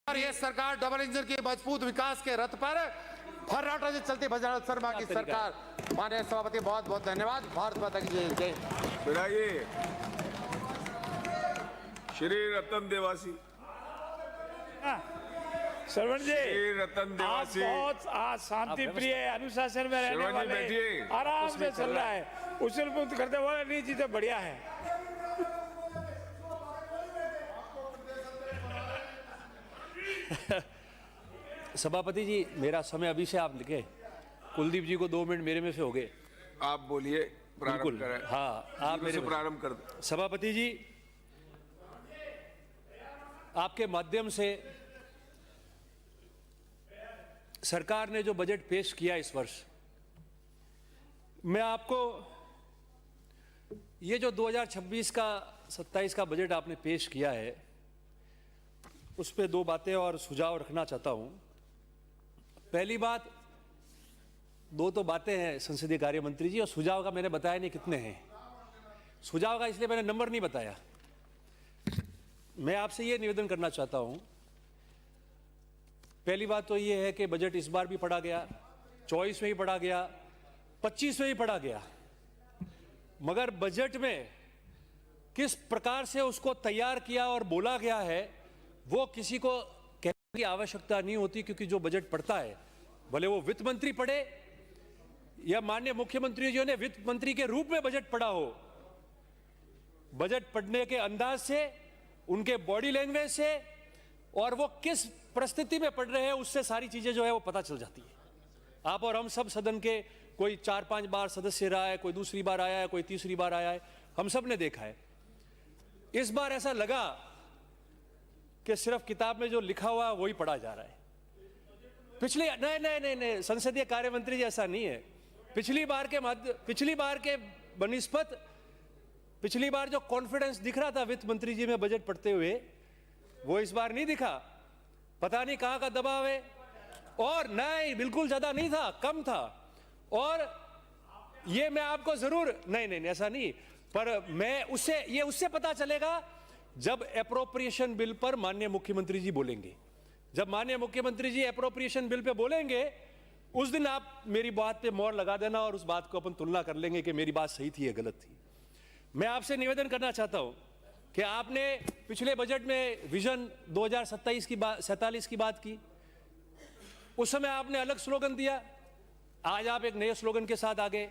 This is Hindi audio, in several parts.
और ये सरकार डबल इंजन की मजबूत विकास के रथ पर फर्राटा से चलती भजन शर्मा की सरकार। माननीय सभापति बहुत बहुत धन्यवाद। भारत माता की जय। जय। बिराइए श्री रतन देवासी। श्रवण जी, श्री रतन देवासी आप बहुत शांति प्रिय अनुशासन में रहने श्रवण जी वाले, बैठिए। आराम से चल रहा है, उछल कूद करते हुए नहीं जी तो बढ़िया है। सभापति जी, मेरा समय अभी से आप लिखे, कुलदीप जी को 2 मिनट मेरे में से हो गए। आप बोलिए, प्रारंभ बिल्कुल, करें। हाँ, आप मेरे से प्रारंभ कर दो। सभापति जी, आपके माध्यम से सरकार ने जो बजट पेश किया इस वर्ष, मैं आपको ये जो 2026 का 27 का बजट आपने पेश किया है, उस पर 2 बातें और सुझाव रखना चाहता हूं। पहली बात, 2 तो बातें हैं संसदीय कार्य मंत्री जी, और सुझाव का मैंने बताया नहीं कितने हैं। सुझाव का इसलिए मैंने नंबर नहीं बताया। मैं आपसे ये निवेदन करना चाहता हूं, पहली बात तो ये है कि बजट इस बार भी पढ़ा गया, 24 में भी पढ़ा गया, 25 में भी पढ़ा गया, मगर बजट में किस प्रकार से उसको तैयार किया और बोला गया है वो किसी को कहने की आवश्यकता नहीं होती, क्योंकि जो बजट पढ़ता है, भले वो वित्त मंत्री पढ़े या माननीय मुख्यमंत्री जी ने वित्त मंत्री के रूप में बजट पढ़ा हो, बजट पढ़ने के अंदाज से, उनके बॉडी लैंग्वेज से और वो किस परिस्थिति में पढ़ रहे हैं उससे सारी चीजें जो है वो पता चल जाती है। आप और हम सब सदन के, कोई 4-5 बार सदस्य रहा है, कोई दूसरी बार आया है, कोई तीसरी बार आया है, हम सब ने देखा है। इस बार ऐसा लगा कि सिर्फ किताब में जो लिखा हुआ वही पढ़ा जा रहा है। नहीं, संसदीय कार्य मंत्री जी ऐसा नहीं है। पिछली बार के बनिस्पत पिछली बार जो कॉन्फिडेंस दिख रहा था वित्त मंत्री जी में बजट पढ़ते हुए, वो इस बार नहीं दिखा। पता नहीं कहां का दबाव है, और नहीं, बिल्कुल ज्यादा नहीं था, कम था। और ये मैं आपको जरूर नहीं ऐसा नहीं, पर मैं उससे पता चलेगा जब एप्रोप्रिएशन बिल पर माननीय मुख्यमंत्री जी बोलेंगे। जब माननीय मुख्यमंत्री जी एप्रोप्रिएशन बिल पे बोलेंगे, उस दिन आप मेरी बात पे मोहर लगा देना और उस बात को अपन तुलना कर लेंगे कि मेरी बात सही थी या गलत थी। मैं आपसे निवेदन करना चाहता हूं कि आपने पिछले बजट में विजन 2027 की 47 की बात की, उस समय आपने अलग स्लोगन दिया। आज आप एक नए स्लोगन के साथ आ गए।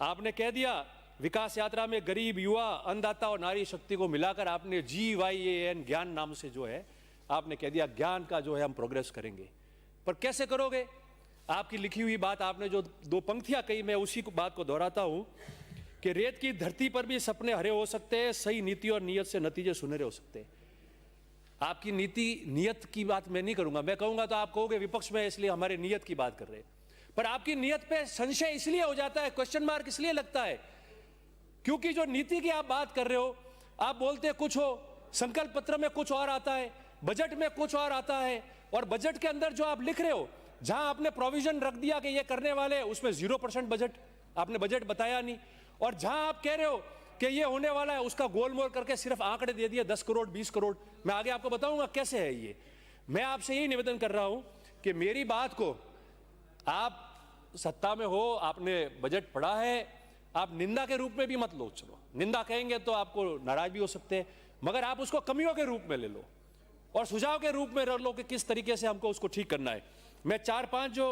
आपने कह दिया विकास यात्रा में गरीब, युवा, अन्नदाता और नारी शक्ति को मिलाकर आपने GYAN ज्ञान नाम से जो है आपने कह दिया ज्ञान का जो है हम प्रोग्रेस करेंगे। पर कैसे करोगे? आपकी लिखी हुई बात आपने जो 2 पंक्तियां कही, मैं उसी बात को दोहराता हूं कि रेत की धरती पर भी सपने हरे हो सकते हैं, सही नीति और नियत से नतीजे सुनहरे हो सकते हैं। आपकी नीति नियत की बात मैं नहीं करूंगा, मैं कहूंगा तो आप कहोगे विपक्ष में, इसलिए हमारे नियत की बात कर रहे हैं। पर आपकी नियत पे संशय इसलिए हो जाता है, क्वेश्चन मार्क इसलिए लगता है क्योंकि जो नीति की आप बात कर रहे हो, आप बोलते कुछ हो, संकल्प पत्र में कुछ और आता है, बजट में कुछ और आता है, और बजट के अंदर जो आप लिख रहे हो, जहां आपने प्रोविजन रख दिया कि ये करने वाले, उसमें 0% बजट, आपने बजट बताया नहीं। और जहां आप कह रहे हो कि ये होने वाला है, उसका गोलमोल करके सिर्फ आंकड़े दे दिए 10 करोड़ 20 करोड़। मैं आगे आपको बताऊंगा कैसे है ये। मैं आपसे यही निवेदन कर रहा हूं कि मेरी बात को, आप सत्ता में हो, आपने बजट पढ़ा है, आप निंदा के रूप में भी मत लो। चलो, निंदा कहेंगे तो आपको नाराज भी हो सकते हैं, मगर आप उसको कमियों के रूप में ले लो और सुझाव के रूप में रख लो कि किस तरीके से हमको उसको ठीक करना है। मैं 4-5 जो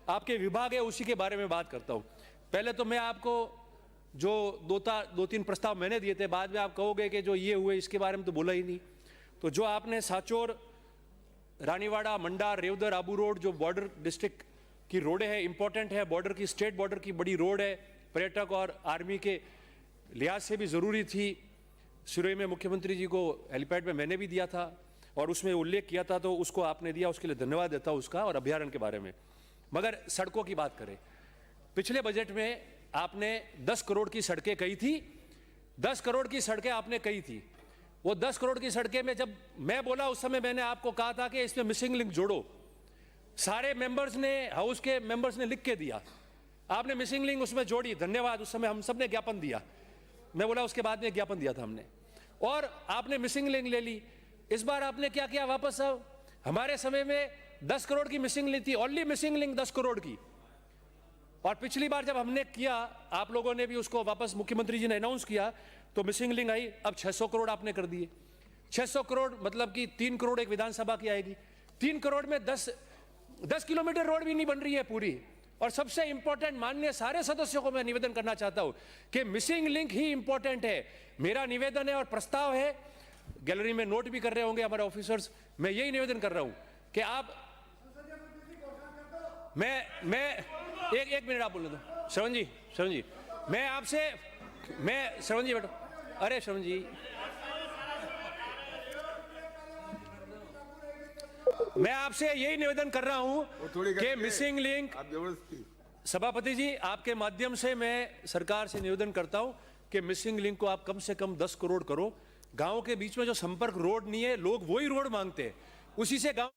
आपके विभाग है उसी के बारे में बात करता हूं। पहले तो मैं आपको जो 2-3 प्रस्ताव मैंने दिए थे, बाद में आप कहोगे कि जो ये हुए इसके बारे में तो बोला ही नहीं। तो जो आपने साचोर, रानीवाड़ा, मंडार, रेवदर, आबू रोड, जो बॉर्डर डिस्ट्रिक्ट की रोडें हैं, इंपॉर्टेंट है, बॉर्डर की, स्टेट बॉर्डर की बड़ी रोड है, पर्यटक और आर्मी के लिहाज से भी ज़रूरी थी। सिरोही में मुख्यमंत्री जी को हेलीपैड में मैंने भी दिया था और उसमें उल्लेख किया था, तो उसको आपने दिया, उसके लिए धन्यवाद देता हूँ उसका, और अभ्यारण्य के बारे में। मगर सड़कों की बात करें, पिछले बजट में आपने 10 करोड़ की सड़कें कही थी, 10 करोड़ की सड़कें आपने कही थी। वो 10 करोड़ की सड़कें में जब मैं बोला, उस समय मैंने आपको कहा था कि इसमें मिसिंग लिंक जोड़ो। सारे मेंबर्स ने, हाउस के मेंबर्स ने लिख के दिया, आपने मिसिंग लिंक उसमें जोड़ी, धन्यवाद। उस समय हम सब ने ज्ञापन दिया, मैं बोला उसके बाद में ज्ञापन दिया था हमने, और आपने मिसिंग लिंक ले ली। इस बार आपने क्या किया, वापस हमारे समय में 10 करोड़ की मिसिंग लिंक थी, ओनली मिसिंग लिंक 10 करोड़ की। और पिछली बार जब हमने किया, आप लोगों ने भी उसको वापस मुख्यमंत्री जी ने अनाउंस किया, तो मिसिंग लिंक आई। अब 600 करोड़ आपने कर दिए। 600 करोड़ मतलब कि 3 करोड़ एक विधानसभा की आएगी। 3 करोड़ में 10 किलोमीटर रोड भी नहीं बन रही है पूरी। और सबसे इंपॉर्टेंट, माननीय सारे सदस्यों को मैं निवेदन करना चाहता हूं कि मिसिंग लिंक ही इंपॉर्टेंट है। मेरा निवेदन है और प्रस्ताव है, गैलरी में नोट भी कर रहे होंगे हमारे ऑफिसर्स, मैं यही निवेदन कर रहा हूं कि आप, मैं एक मिनट आप बोलने दो। श्रवण जी, मैं आपसे, श्रवण जी बैठो, अरे श्रवण जी, मैं आपसे यही निवेदन कर रहा हूं कि मिसिंग लिंक, आप जबरदस्ती सभापति जी आपके माध्यम से मैं सरकार से निवेदन करता हूं कि मिसिंग लिंक को आप कम से कम 10 करोड़ करो। गांव के बीच में जो संपर्क रोड नहीं है, लोग वही रोड मांगते हैं, उसी से गांव